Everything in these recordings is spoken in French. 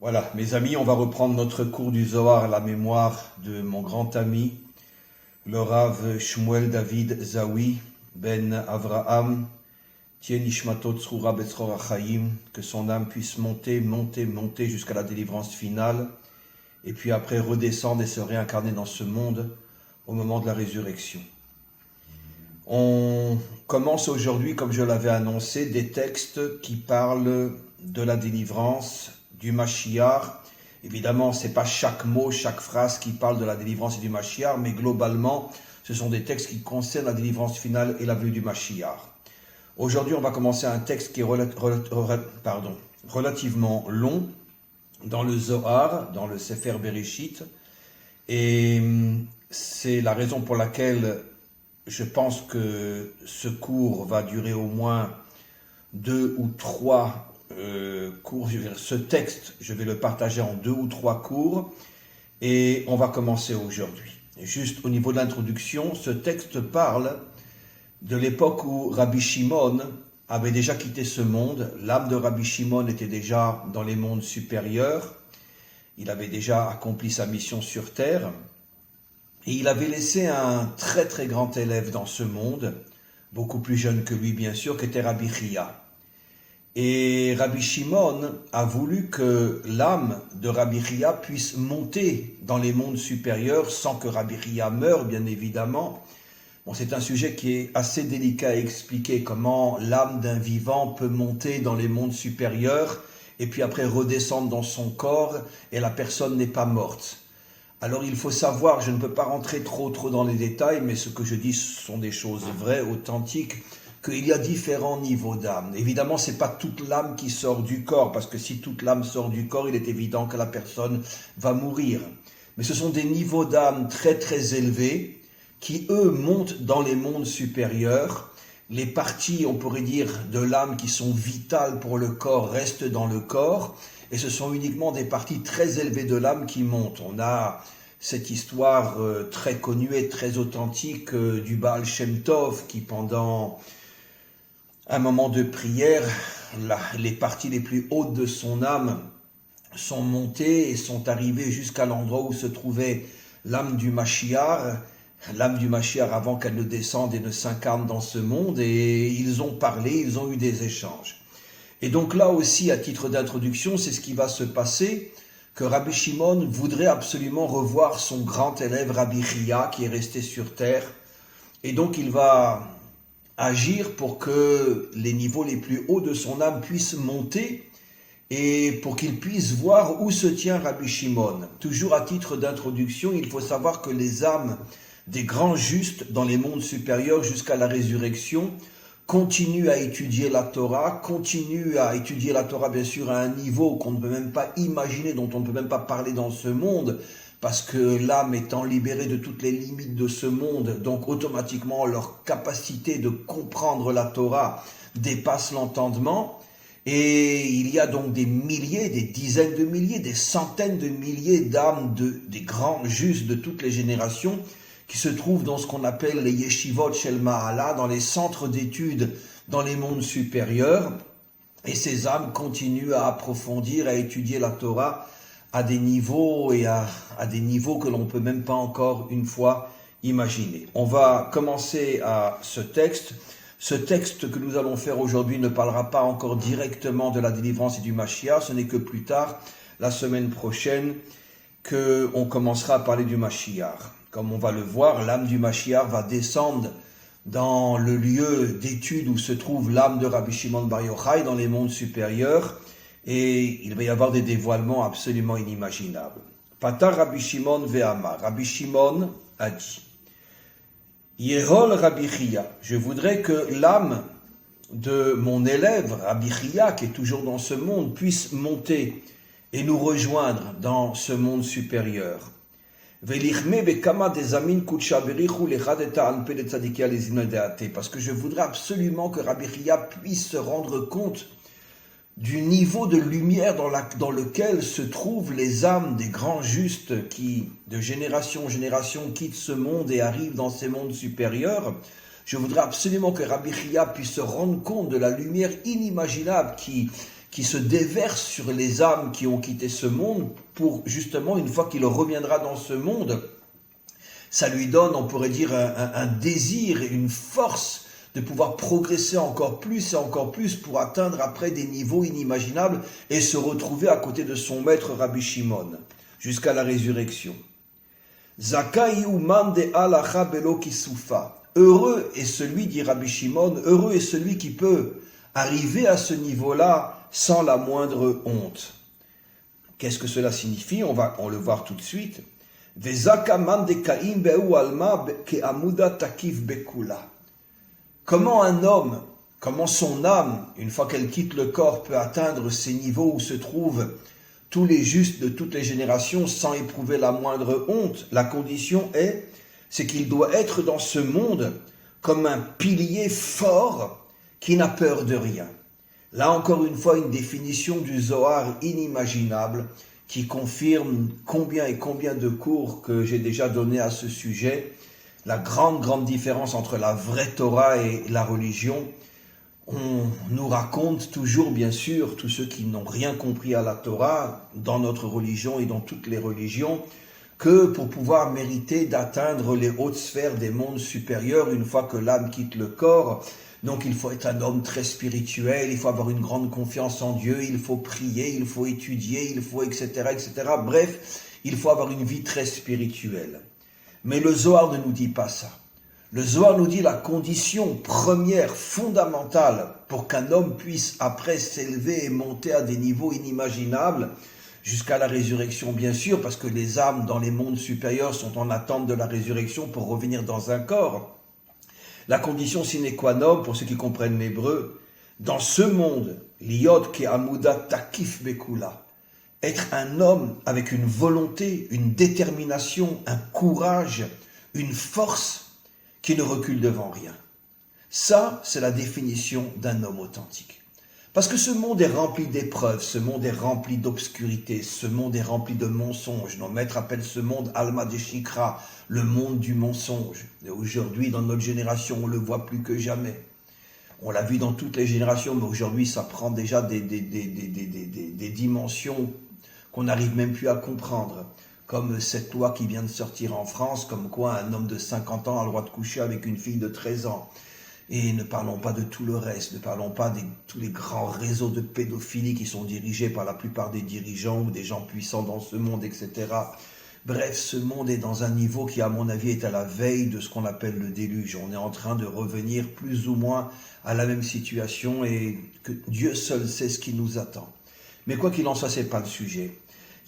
Voilà, mes amis, on va reprendre notre cours du Zohar à la mémoire de mon grand ami, le Rav Shmuel David Zawi ben Avraham, Tien Ishmato Tzroura Betzror Achayim, que son âme puisse monter jusqu'à la délivrance finale, et puis après redescendre et se réincarner dans ce monde au moment de la résurrection. On commence aujourd'hui, comme je l'avais annoncé, des textes qui parlent de la délivrance, du Mashiach. Évidemment, ce n'est pas chaque mot, chaque phrase qui parle de la délivrance et du Mashiach, mais globalement, ce sont des textes qui concernent la délivrance finale et la venue du Mashiach. Aujourd'hui, on va commencer un texte qui est relativement long dans le Zohar, dans le Sefer Bereshit, et c'est la raison pour laquelle je pense que ce cours va durer au moins 2 ou 3 cours. Ce texte, je vais le partager en 2 ou 3 cours et on va commencer aujourd'hui. Juste au niveau de l'introduction, ce texte parle de l'époque où Rabbi Shimon avait déjà quitté ce monde. L'âme de Rabbi Shimon était déjà dans les mondes supérieurs. Il avait déjà accompli sa mission sur terre. Et il avait laissé un très très grand élève dans ce monde, beaucoup plus jeune que lui bien sûr, qui était Rabbi Chia. Et Rabbi Shimon a voulu que l'âme de Rabbi Chia puisse monter dans les mondes supérieurs sans que Rabbi Chia meure, bien évidemment. Bon, c'est un sujet qui est assez délicat à expliquer, comment l'âme d'un vivant peut monter dans les mondes supérieurs et puis après redescendre dans son corps et la personne n'est pas morte. Alors il faut savoir, je ne peux pas rentrer trop dans les détails, mais ce que je dis ce sont des choses vraies, authentiques, qu'il y a différents niveaux d'âme. Évidemment, ce n'est pas toute l'âme qui sort du corps, parce que si toute l'âme sort du corps, il est évident que la personne va mourir. Mais ce sont des niveaux d'âme très très élevés, qui eux montent dans les mondes supérieurs. Les parties, on pourrait dire, de l'âme qui sont vitales pour le corps restent dans le corps, et ce sont uniquement des parties très élevées de l'âme qui montent. On a cette histoire très connue et très authentique du Baal Shem Tov qui, pendant un moment de prière, les parties les plus hautes de son âme sont montées et sont arrivées jusqu'à l'endroit où se trouvait l'âme du Mashiach avant qu'elle ne descende et ne s'incarne dans ce monde, et ils ont parlé, ils ont eu des échanges. Et donc là aussi, à titre d'introduction, c'est ce qui va se passer, que Rabbi Shimon voudrait absolument revoir son grand élève Rabbi Chia qui est resté sur terre, et donc il va agir pour que les niveaux les plus hauts de son âme puissent monter et pour qu'il puisse voir où se tient Rabbi Shimon. Toujours à titre d'introduction, il faut savoir que les âmes des grands justes dans les mondes supérieurs jusqu'à la résurrection continuent à étudier la Torah, bien sûr à un niveau qu'on ne peut même pas imaginer, dont on ne peut même pas parler dans ce monde, parce que l'âme étant libérée de toutes les limites de ce monde, donc automatiquement leur capacité de comprendre la Torah dépasse l'entendement, et il y a donc des milliers, des dizaines de milliers, des centaines de milliers d'âmes des grands justes de toutes les générations qui se trouvent dans ce qu'on appelle les yeshivot shel Ma'ala, dans les centres d'études dans les mondes supérieurs, et ces âmes continuent à approfondir, à étudier la Torah à des niveaux à des niveaux que l'on ne peut même pas encore une fois imaginer. On va commencer à ce texte. Ce texte que nous allons faire aujourd'hui ne parlera pas encore directement de la délivrance et du Mashiach, ce n'est que plus tard, la semaine prochaine, qu'on commencera à parler du Mashiach. Comme on va le voir, l'âme du Mashiach va descendre dans le lieu d'étude où se trouve l'âme de Rabbi Shimon Bar Yochai, dans les mondes supérieurs, et il va y avoir des dévoilements absolument inimaginables. Patar Rabbi Shimon ve'amar. Rabbi Shimon a dit, Yehol Rabbi Chia, je voudrais que l'âme de mon élève, Rabbi Chia, qui est toujours dans ce monde, puisse monter et nous rejoindre dans ce monde supérieur. Parce que je voudrais absolument que Rabbi Chia puisse se rendre compte du niveau de lumière dans lequel se trouvent les âmes des grands justes qui, de génération en génération, quittent ce monde et arrivent dans ces mondes supérieurs. Je voudrais absolument que Rabbi Chia puisse se rendre compte de la lumière inimaginable qui qui se déverse sur les âmes qui ont quitté ce monde pour justement, une fois qu'il reviendra dans ce monde, ça lui donne, on pourrait dire, un désir et une force de pouvoir progresser encore plus et encore plus pour atteindre après des niveaux inimaginables et se retrouver à côté de son maître Rabbi Shimon jusqu'à la résurrection. Zakai uman de alacha belo kisufa. Heureux est celui, dit Rabbi Shimon, heureux est celui qui peut arriver à ce niveau-là sans la moindre honte. Qu'est-ce que cela signifie? On va le voir tout de suite. Comment un homme, comment son âme, une fois qu'elle quitte le corps, peut atteindre ces niveaux où se trouvent tous les justes de toutes les générations sans éprouver la moindre honte? La condition c'est qu'il doit être dans ce monde comme un pilier fort qui n'a peur de rien. Là encore une fois, une définition du Zohar inimaginable qui confirme combien et combien de cours que j'ai déjà donné à ce sujet. La grande différence entre la vraie Torah et la religion. On nous raconte toujours, bien sûr, tous ceux qui n'ont rien compris à la Torah, dans notre religion et dans toutes les religions, que pour pouvoir mériter d'atteindre les hautes sphères des mondes supérieurs, une fois que l'âme quitte le corps, donc il faut être un homme très spirituel, il faut avoir une grande confiance en Dieu, il faut prier, il faut étudier, il faut etc. Bref, il faut avoir une vie très spirituelle. Mais le Zohar ne nous dit pas ça. Le Zohar nous dit la condition première, fondamentale, pour qu'un homme puisse après s'élever et monter à des niveaux inimaginables, jusqu'à la résurrection bien sûr, parce que les âmes dans les mondes supérieurs sont en attente de la résurrection pour revenir dans un corps. La condition sine qua non, pour ceux qui comprennent l'hébreu, dans ce monde, liot ke amuda takif bekula, être un homme avec une volonté, une détermination, un courage, une force qui ne recule devant rien. Ça, c'est la définition d'un homme authentique. Parce que ce monde est rempli d'épreuves, ce monde est rempli d'obscurité, ce monde est rempli de mensonges. Nos maîtres appellent ce monde Alma de Shikra, le monde du mensonge. Et aujourd'hui, dans notre génération, on le voit plus que jamais. On l'a vu dans toutes les générations, mais aujourd'hui, ça prend déjà des dimensions qu'on n'arrive même plus à comprendre. Comme cette loi qui vient de sortir en France, comme quoi un homme de 50 ans a le droit de coucher avec une fille de 13 ans. Et ne parlons pas de tout le reste, ne parlons pas de tous les grands réseaux de pédophilie qui sont dirigés par la plupart des dirigeants ou des gens puissants dans ce monde, etc. Bref, ce monde est dans un niveau qui, à mon avis, est à la veille de ce qu'on appelle le déluge. On est en train de revenir plus ou moins à la même situation et que Dieu seul sait ce qui nous attend. Mais quoi qu'il en soit, c'est pas le sujet.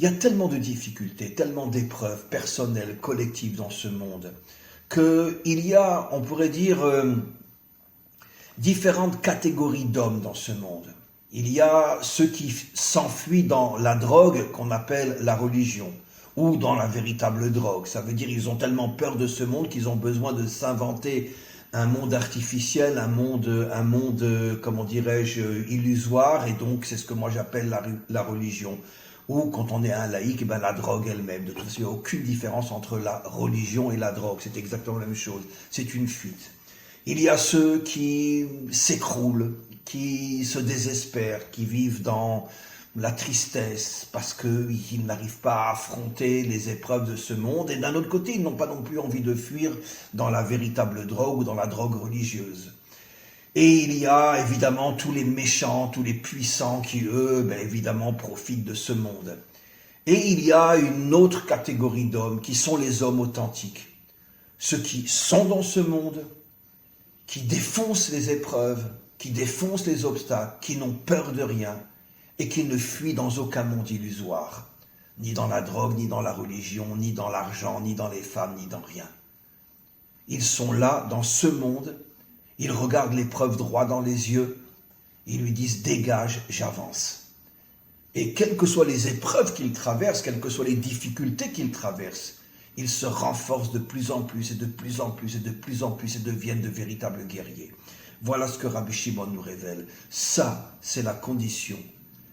Il y a tellement de difficultés, tellement d'épreuves personnelles, collectives dans ce monde, qu'il y a, on pourrait dire, différentes catégories d'hommes dans ce monde. Il y a ceux qui s'enfuient dans la drogue qu'on appelle la religion, ou dans la véritable drogue. Ça veut dire qu'ils ont tellement peur de ce monde qu'ils ont besoin de s'inventer un monde artificiel, un monde, comment dirais-je, illusoire, et donc c'est ce que moi j'appelle la religion. Ou quand on est un laïc, la drogue elle-même. De toute façon, il n'y a aucune différence entre la religion et la drogue. C'est exactement la même chose. C'est une fuite. Il y a ceux qui s'écroulent, qui se désespèrent, qui vivent dans la tristesse parce qu'ils n'arrivent pas à affronter les épreuves de ce monde. Et d'un autre côté, ils n'ont pas non plus envie de fuir dans la véritable drogue ou dans la drogue religieuse. Et il y a évidemment tous les méchants, tous les puissants qui, eux, évidemment, profitent de ce monde. Et il y a une autre catégorie d'hommes qui sont les hommes authentiques. Ceux qui sont dans ce monde, qui défoncent les épreuves, qui défoncent les obstacles, qui n'ont peur de rien et qui ne fuient dans aucun monde illusoire, ni dans la drogue, ni dans la religion, ni dans l'argent, ni dans les femmes, ni dans rien. Ils sont là, dans ce monde, ils regardent l'épreuve droit dans les yeux, ils lui disent « dégage, j'avance ». Et quelles que soient les épreuves qu'ils traversent, quelles que soient les difficultés qu'ils traversent, ils se renforcent de plus en plus et de plus en plus et de plus en plus et deviennent de véritables guerriers. Voilà ce que Rabbi Shimon nous révèle. Ça, c'est la condition,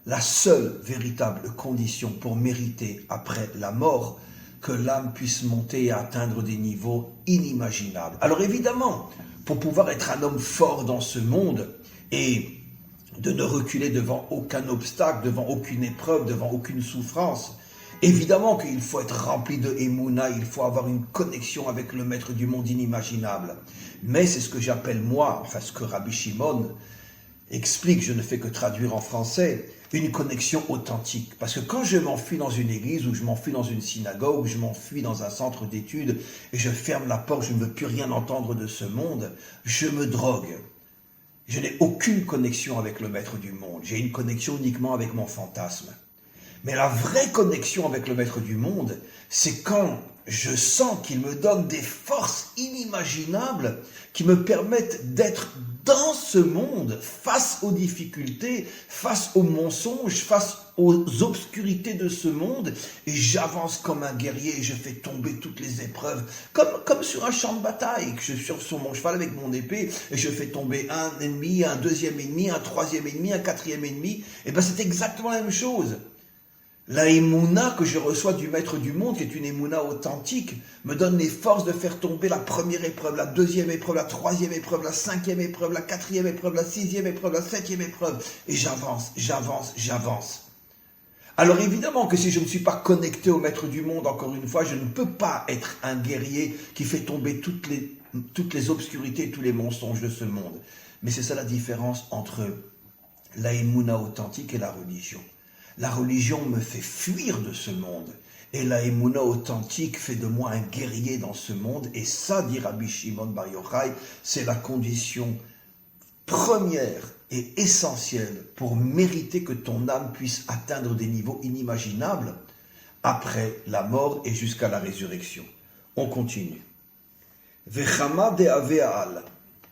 la seule véritable condition pour mériter, après la mort, que l'âme puisse monter et atteindre des niveaux inimaginables. Alors évidemment, pour pouvoir être un homme fort dans ce monde et de ne reculer devant aucun obstacle, devant aucune épreuve, devant aucune souffrance. Évidemment qu'il faut être rempli de Emouna, il faut avoir une connexion avec le maître du monde inimaginable. Mais c'est ce que j'appelle moi, enfin ce que Rabbi Shimon explique, je ne fais que traduire en français, une connexion authentique. Parce que quand je m'enfuis dans une église, ou je m'enfuis dans une synagogue, ou je m'enfuis dans un centre d'études, et je ferme la porte, je ne veux plus rien entendre de ce monde, je me drogue. Je n'ai aucune connexion avec le maître du monde, j'ai une connexion uniquement avec mon fantasme. Mais la vraie connexion avec le maître du monde, c'est quand je sens qu'il me donne des forces inimaginables qui me permettent d'être dans ce monde, face aux difficultés, face aux mensonges, face aux obscurités de ce monde, et j'avance comme un guerrier et je fais tomber toutes les épreuves, comme sur un champ de bataille, que je suis sur mon cheval avec mon épée, et je fais tomber un ennemi, un deuxième ennemi, un troisième ennemi, un quatrième ennemi, et bien c'est exactement la même chose. La émouna que je reçois du maître du monde, qui est une émouna authentique, me donne les forces de faire tomber la première épreuve, la deuxième épreuve, la troisième épreuve, la cinquième épreuve, la quatrième épreuve, la sixième épreuve, la septième épreuve. Et j'avance, j'avance, j'avance. Alors évidemment que si je ne suis pas connecté au maître du monde, encore une fois, je ne peux pas être un guerrier qui fait tomber toutes les obscurités, tous les mensonges de ce monde. Mais c'est ça la différence entre la émouna authentique et la religion. La religion me fait fuir de ce monde. Et la émouna authentique fait de moi un guerrier dans ce monde. Et ça, dit Rabbi Shimon Bar Yochai, c'est la condition première et essentielle pour mériter que ton âme puisse atteindre des niveaux inimaginables après la mort et jusqu'à la résurrection. On continue. Vechama de Aveal.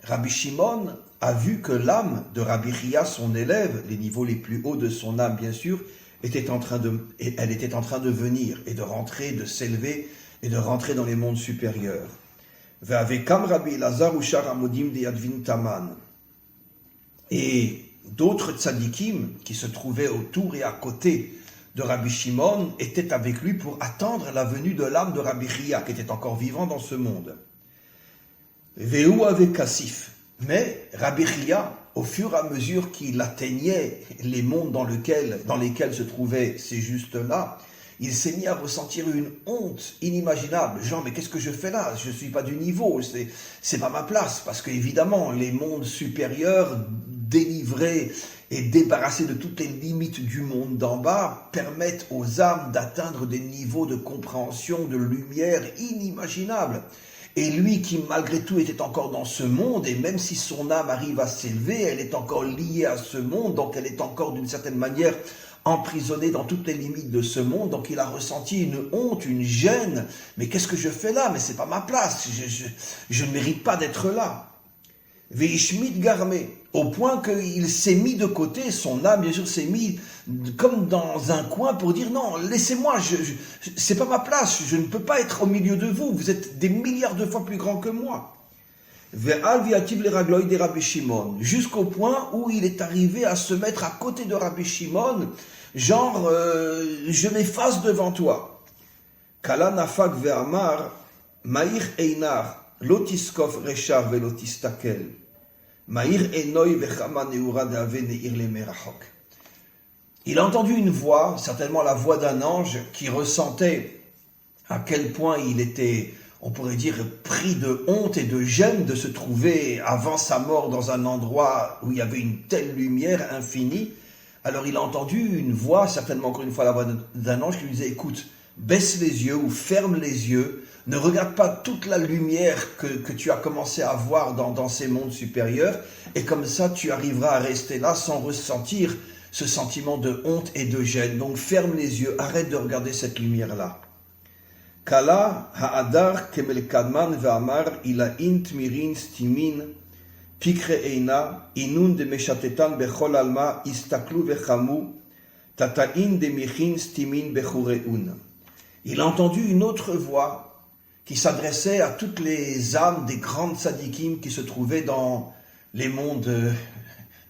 Rabbi Shimon a vu que l'âme de Rabbi Chia, son élève, les niveaux les plus hauts de son âme bien sûr, elle était en train de venir et de rentrer, de s'élever et de rentrer dans les mondes supérieurs. Ve'avekam Rabbi Elazar ushar amodim de Yadvin Taman. Et d'autres tzadikim qui se trouvaient autour et à côté de Rabbi Shimon étaient avec lui pour attendre la venue de l'âme de Rabbi Chia, qui était encore vivant dans ce monde. Ve'u avec Kassif. Mais Rabbi Chia, au fur et à mesure qu'il atteignait les mondes dans lesquels se trouvaient ces justes-là, il s'est mis à ressentir une honte inimaginable. Genre, mais qu'est-ce que je fais là? Je ne suis pas du niveau, c'est pas ma place. Parce qu'évidemment, les mondes supérieurs, délivrés et débarrassés de toutes les limites du monde d'en bas, permettent aux âmes d'atteindre des niveaux de compréhension, de lumière inimaginables. Et lui qui malgré tout était encore dans ce monde, et même si son âme arrive à s'élever, elle est encore liée à ce monde, donc elle est encore d'une certaine manière emprisonnée dans toutes les limites de ce monde, donc il a ressenti une honte, une gêne. Mais qu'est-ce que je fais là? Mais c'est pas ma place, je ne mérite pas d'être là. Veishmit garmé, au point qu'il s'est mis de côté, son âme bien sûr s'est mis comme dans un coin pour dire non, laissez-moi, c'est pas ma place, je ne peux pas être au milieu de vous, vous êtes des milliards de fois plus grands que moi. Ve'al viativ le ragloï de Rabbi Shimon, jusqu'au point où il est arrivé à se mettre à côté de Rabbi Shimon, genre je m'efface devant toi. Kala nafak ve'amar ma'ir einar lotiskov reshav velotistakel. Ma'ir enoy vechama neura de'ave ne'ir le merachok. Il a entendu une voix, certainement la voix d'un ange, qui ressentait à quel point il était, on pourrait dire, pris de honte et de gêne de se trouver avant sa mort dans un endroit où il y avait une telle lumière infinie. Alors il a entendu une voix, certainement encore une fois la voix d'un ange, qui lui disait « Écoute, baisse les yeux ou ferme les yeux, ne regarde pas toute la lumière que tu as commencé à voir dans ces mondes supérieurs, et comme ça tu arriveras à rester là sans ressentir ce sentiment de honte et de gêne. Donc ferme les yeux, arrête de regarder cette lumière-là. » Kala ha'adar kemel kadman ve'amar ila int mirin stimin pikre eina inun de meshatetan bechol alma istaklu vechamu tata'in de michin stimin bechureun. Il a entendu une autre voix qui s'adressait à toutes les âmes des grandes tzadikim qui se trouvaient dans les mondes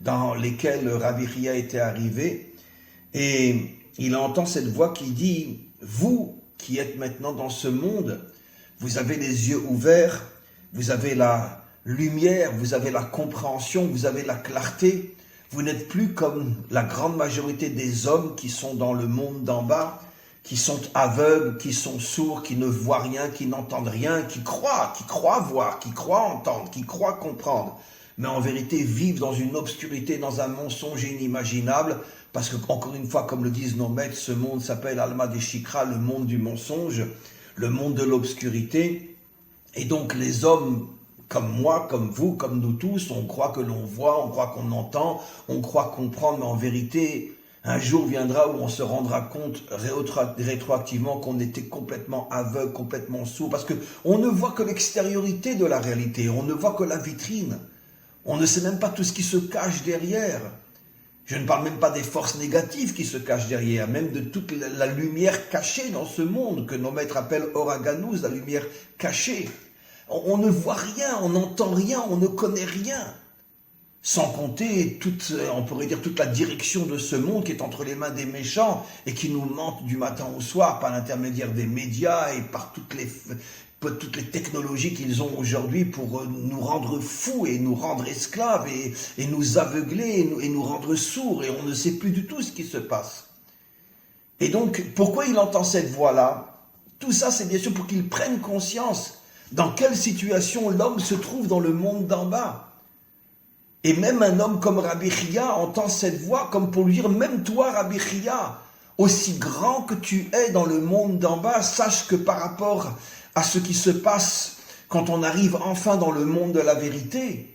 dans lesquels Rabbi Chia était arrivé. Et il entend cette voix qui dit « Vous qui êtes maintenant dans ce monde, vous avez les yeux ouverts, vous avez la lumière, vous avez la compréhension, vous avez la clarté, Vous n'êtes plus comme la grande majorité des hommes qui sont dans le monde d'en bas, qui sont aveugles, qui sont sourds, qui ne voient rien, qui n'entendent rien, qui croient voir, qui croient entendre, qui croient comprendre, mais en vérité vivent dans une obscurité, dans un mensonge inimaginable, parce que, encore une fois, comme le disent nos maîtres, ce monde s'appelle Alma des Shikra, le monde du mensonge, le monde de l'obscurité, et donc les hommes comme moi, comme vous, comme nous tous, on croit que l'on voit, on croit qu'on entend, on croit comprendre, mais en vérité, un jour viendra où on se rendra compte rétroactivement qu'on était complètement aveugle, complètement sourd, parce que on ne voit que l'extériorité de la réalité, on ne voit que la vitrine, on ne sait même pas tout ce qui se cache derrière. Je ne parle même pas des forces négatives qui se cachent derrière, même de toute la lumière cachée dans ce monde, que nos maîtres appellent Oraganus, la lumière cachée. On ne voit rien, on n'entend rien, on ne connaît rien. Sans compter on pourrait dire toute la direction de ce monde qui est entre les mains des méchants et qui nous mentent du matin au soir par l'intermédiaire des médias et par toutes les technologies qu'ils ont aujourd'hui pour nous rendre fous et nous rendre esclaves et nous aveugler et nous rendre sourds, et on ne sait plus du tout ce qui se passe. Et donc, pourquoi il entend cette voix-là? Tout ça, c'est bien sûr pour qu'il prenne conscience dans quelle situation l'homme se trouve dans le monde d'en bas. Et même un homme comme Rabbi Chia entend cette voix comme pour lui dire, même toi Rabbi Chia, aussi grand que tu es dans le monde d'en bas, sache que par rapport à ce qui se passe quand on arrive enfin dans le monde de la vérité,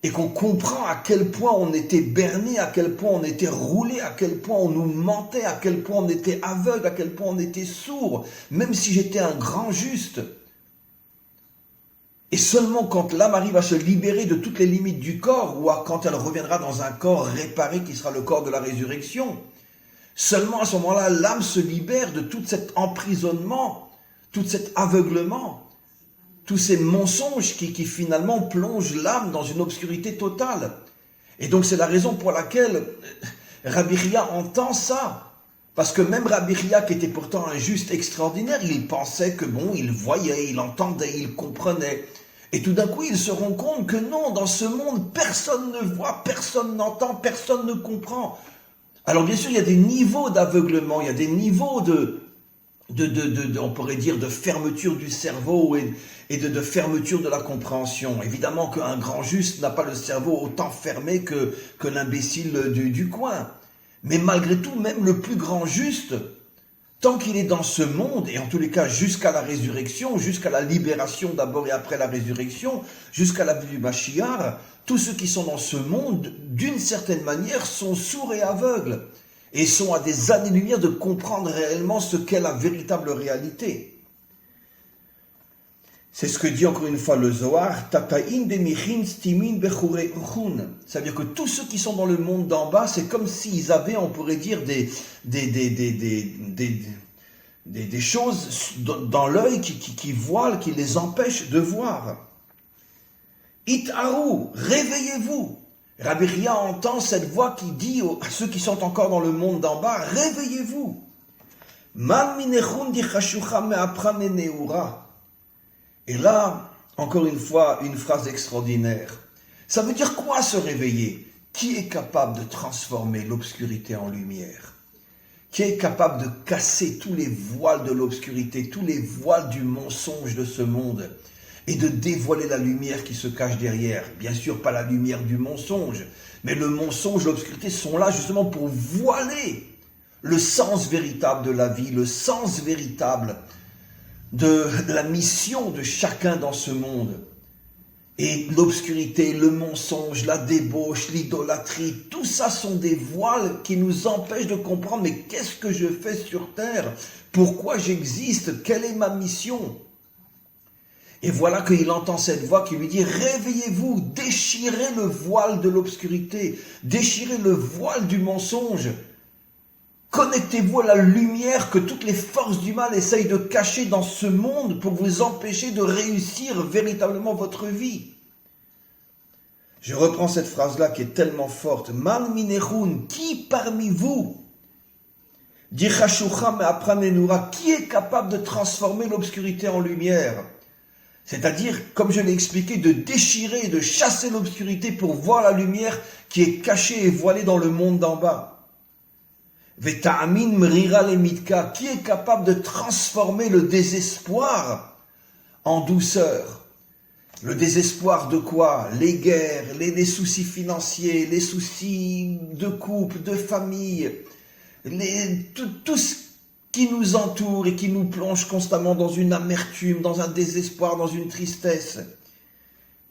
et qu'on comprend à quel point on était berné, à quel point on était roulé, à quel point on nous mentait, à quel point on était aveugle, à quel point on était sourd, même si j'étais un grand juste. Et seulement quand l'âme arrive à se libérer de toutes les limites du corps, ou quand elle reviendra dans un corps réparé qui sera le corps de la résurrection, seulement à ce moment-là, l'âme se libère de tout cet emprisonnement, tout cet aveuglement, tous ces mensonges qui finalement plongent l'âme dans une obscurité totale. Et donc c'est la raison pour laquelle Rabbi Chia entend ça. Parce que même Rabbi Chia, qui était pourtant un juste extraordinaire, il pensait que bon, il voyait, il entendait, il comprenait. Et tout d'un coup, il se rend compte que non, dans ce monde, personne ne voit, personne n'entend, personne ne comprend. Alors bien sûr, il y a des niveaux d'aveuglement, il y a des niveaux on pourrait dire, de fermeture du cerveau et de fermeture de la compréhension. Évidemment qu'un grand juste n'a pas le cerveau autant fermé que l'imbécile du coin. Mais malgré tout, même le plus grand juste, tant qu'il est dans ce monde, et en tous les cas jusqu'à la résurrection, jusqu'à la libération d'abord et après la résurrection, jusqu'à la vie du Mashiach, tous ceux qui sont dans ce monde, d'une certaine manière, sont sourds et aveugles, et sont à des années-lumière de comprendre réellement ce qu'est la véritable réalité. C'est ce que dit encore une fois le Zohar, Tata'in bemichin stimin bechurei uchun. C'est-à-dire que tous ceux qui sont dans le monde d'en bas, c'est comme s'ils avaient, on pourrait dire, des choses dans l'œil qui voilent, qui les empêchent de voir. It'aru, réveillez-vous. Rabbi Chia entend cette voix qui dit à ceux qui sont encore dans le monde d'en bas, réveillez-vous. Man minechun dichashucha me'apran neura. Et là, encore une fois, une phrase extraordinaire. Ça veut dire quoi se réveiller? Qui est capable de transformer l'obscurité en lumière? Qui est capable de casser tous les voiles de l'obscurité, tous les voiles du mensonge de ce monde et de dévoiler la lumière qui se cache derrière? Bien sûr, pas la lumière du mensonge, mais le mensonge, l'obscurité sont là justement pour voiler le sens véritable de la vie, le sens véritable de la mission de chacun dans ce monde. Et l'obscurité, le mensonge, la débauche, l'idolâtrie, tout ça sont des voiles qui nous empêchent de comprendre, mais qu'est-ce que je fais sur terre? Pourquoi j'existe? Quelle est ma mission? Et voilà qu'il entend cette voix qui lui dit, réveillez-vous, déchirez le voile de l'obscurité, déchirez le voile du mensonge. Connectez-vous à la lumière que toutes les forces du mal essayent de cacher dans ce monde pour vous empêcher de réussir véritablement votre vie. Je reprends cette phrase-là qui est tellement forte. Man minechun, qui parmi vous, dichashucha me'apran neura, qui est capable de transformer l'obscurité en lumière? C'est-à-dire, comme je l'ai expliqué, de déchirer, de chasser l'obscurité pour voir la lumière qui est caché et voilé dans le monde d'en bas. Veta'amin mrira lemitka, qui est capable de transformer le désespoir en douceur. Le désespoir de quoi? Les guerres, les soucis financiers, les soucis de couple, de famille, tout ce qui nous entoure et qui nous plonge constamment dans une amertume, dans un désespoir, dans une tristesse.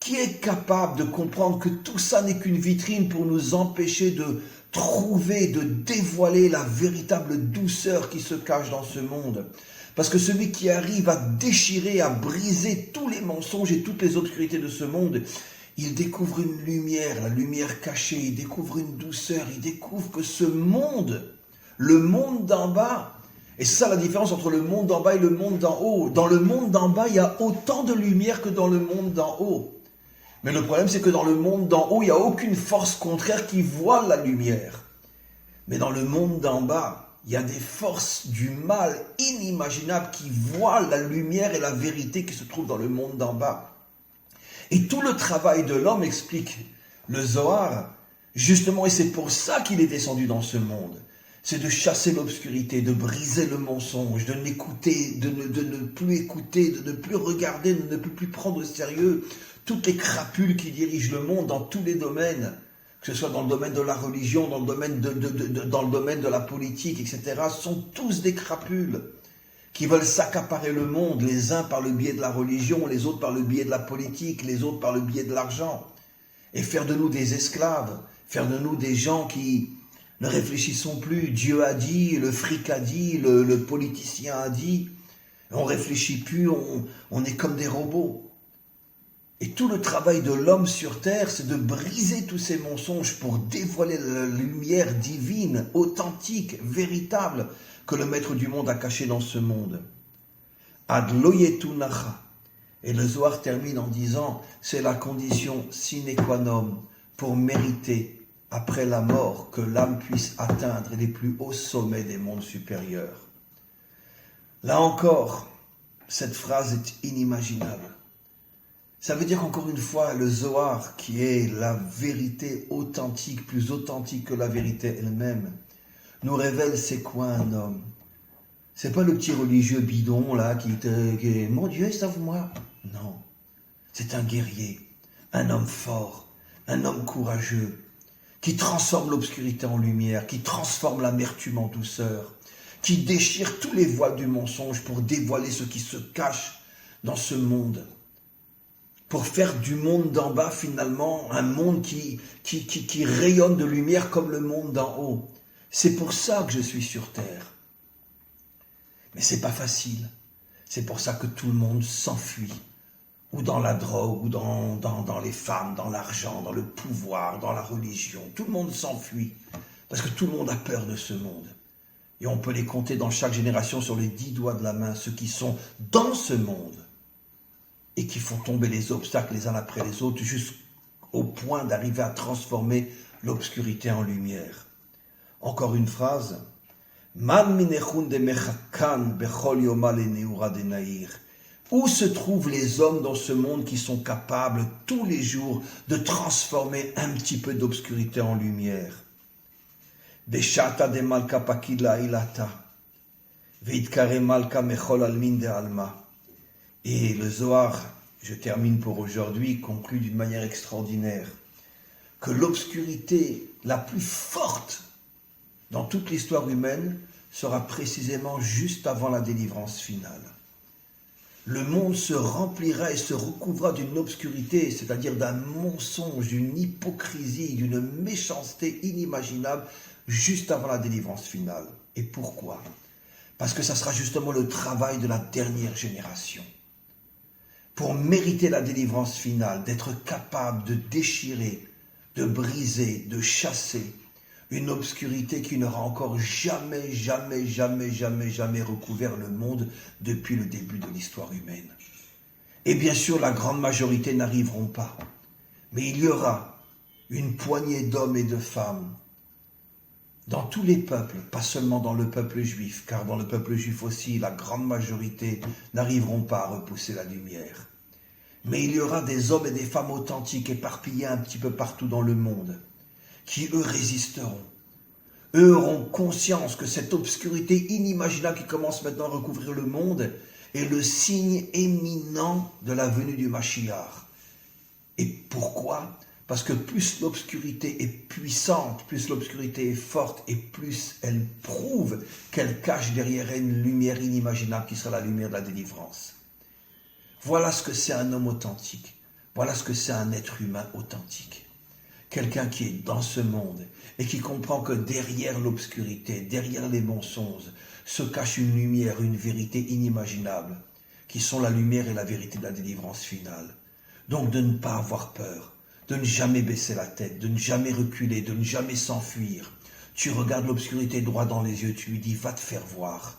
Qui est capable de comprendre que tout ça n'est qu'une vitrine pour nous empêcher de trouver, de dévoiler la véritable douceur qui se cache dans ce monde? Parce que celui qui arrive à déchirer, à briser tous les mensonges et toutes les obscurités de ce monde, il découvre une lumière, la lumière cachée, il découvre une douceur, il découvre que ce monde, le monde d'en bas, et c'est ça la différence entre le monde d'en bas et le monde d'en haut. Dans le monde d'en bas, il y a autant de lumière que dans le monde d'en haut. Mais le problème, c'est que dans le monde d'en haut, il n'y a aucune force contraire qui voile la lumière. Mais dans le monde d'en bas, il y a des forces du mal inimaginables qui voilent la lumière et la vérité qui se trouvent dans le monde d'en bas. Et tout le travail de l'homme, explique le Zohar, justement, et c'est pour ça qu'il est descendu dans ce monde, c'est de chasser l'obscurité, de briser le mensonge, de n'écouter, de ne plus écouter, de ne plus regarder, de ne plus prendre au sérieux toutes les crapules qui dirigent le monde dans tous les domaines, que ce soit dans le domaine de la religion, dans le domaine dans le domaine de la politique, etc., sont tous des crapules qui veulent s'accaparer le monde, les uns par le biais de la religion, les autres par le biais de la politique, les autres par le biais de l'argent, et faire de nous des esclaves, faire de nous des gens qui ne réfléchissons plus. Dieu a dit, le fric a dit, le politicien a dit, on réfléchit plus, on est comme des robots. Et tout le travail de l'homme sur terre, c'est de briser tous ces mensonges pour dévoiler la lumière divine, authentique, véritable, que le maître du monde a cachée dans ce monde. Ad loyetu nacha. Et le Zohar termine en disant, c'est la condition sine qua non pour mériter, après la mort, que l'âme puisse atteindre les plus hauts sommets des mondes supérieurs. Là encore, cette phrase est inimaginable. Ça veut dire qu'encore une fois, le Zohar, qui est la vérité authentique, plus authentique que la vérité elle-même, nous révèle c'est quoi un homme. C'est pas le petit religieux bidon là qui est mon Dieu, sauve-moi. Non, c'est un guerrier, un homme fort, un homme courageux, qui transforme l'obscurité en lumière, qui transforme l'amertume en douceur, qui déchire tous les voiles du mensonge pour dévoiler ce qui se cache dans ce monde. Pour faire du monde d'en bas, finalement, un monde qui rayonne de lumière comme le monde d'en haut. C'est pour ça que je suis sur Terre. Mais c'est pas facile. C'est pour ça que tout le monde s'enfuit. Ou dans la drogue, ou dans les femmes, dans l'argent, dans le pouvoir, dans la religion. Tout le monde s'enfuit. Parce que tout le monde a peur de ce monde. Et on peut les compter dans chaque génération sur les 10 doigts de la main, ceux qui sont dans ce monde. Et qui font tomber les obstacles les uns après les autres, jusqu'au point d'arriver à transformer l'obscurité en lumière. Encore une phrase. Où se trouvent les hommes dans ce monde qui sont capables tous les jours de transformer un petit peu d'obscurité en lumière? Beshata de malka pakila ilata, veitkare malka mechol almin de alma. Et le Zohar, je termine pour aujourd'hui, conclut d'une manière extraordinaire que l'obscurité la plus forte dans toute l'histoire humaine sera précisément juste avant la délivrance finale. Le monde se remplira et se recouvra d'une obscurité, c'est-à-dire d'un mensonge, d'une hypocrisie, d'une méchanceté inimaginable juste avant la délivrance finale. Et pourquoi? Parce que ça sera justement le travail de la dernière génération. Pour mériter la délivrance finale, d'être capable de déchirer, de briser, de chasser une obscurité qui n'aura encore jamais recouvert le monde depuis le début de l'histoire humaine. Et bien sûr, la grande majorité n'arriveront pas, mais il y aura une poignée d'hommes et de femmes dans tous les peuples, pas seulement dans le peuple juif, car dans le peuple juif aussi, la grande majorité n'arriveront pas à repousser la lumière. Mais il y aura des hommes et des femmes authentiques éparpillés un petit peu partout dans le monde, qui eux résisteront. Eux auront conscience que cette obscurité inimaginable qui commence maintenant à recouvrir le monde est le signe éminent de la venue du Mashiach. Et pourquoi ? Parce que plus l'obscurité est puissante, plus l'obscurité est forte et plus elle prouve qu'elle cache derrière elle une lumière inimaginable qui sera la lumière de la délivrance. Voilà ce que c'est un homme authentique. Voilà ce que c'est un être humain authentique. Quelqu'un qui est dans ce monde et qui comprend que derrière l'obscurité, derrière les mensonges, se cache une lumière, une vérité inimaginable, qui sont la lumière et la vérité de la délivrance finale. Donc de ne pas avoir peur, de ne jamais baisser la tête, de ne jamais reculer, de ne jamais s'enfuir. Tu regardes l'obscurité droit dans les yeux, tu lui dis, va te faire voir.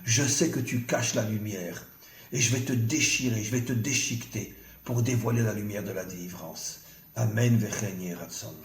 Je sais que tu caches la lumière et je vais te déchirer, je vais te déchiqueter pour dévoiler la lumière de la délivrance. Amen, Vechen Yeh Ratzon.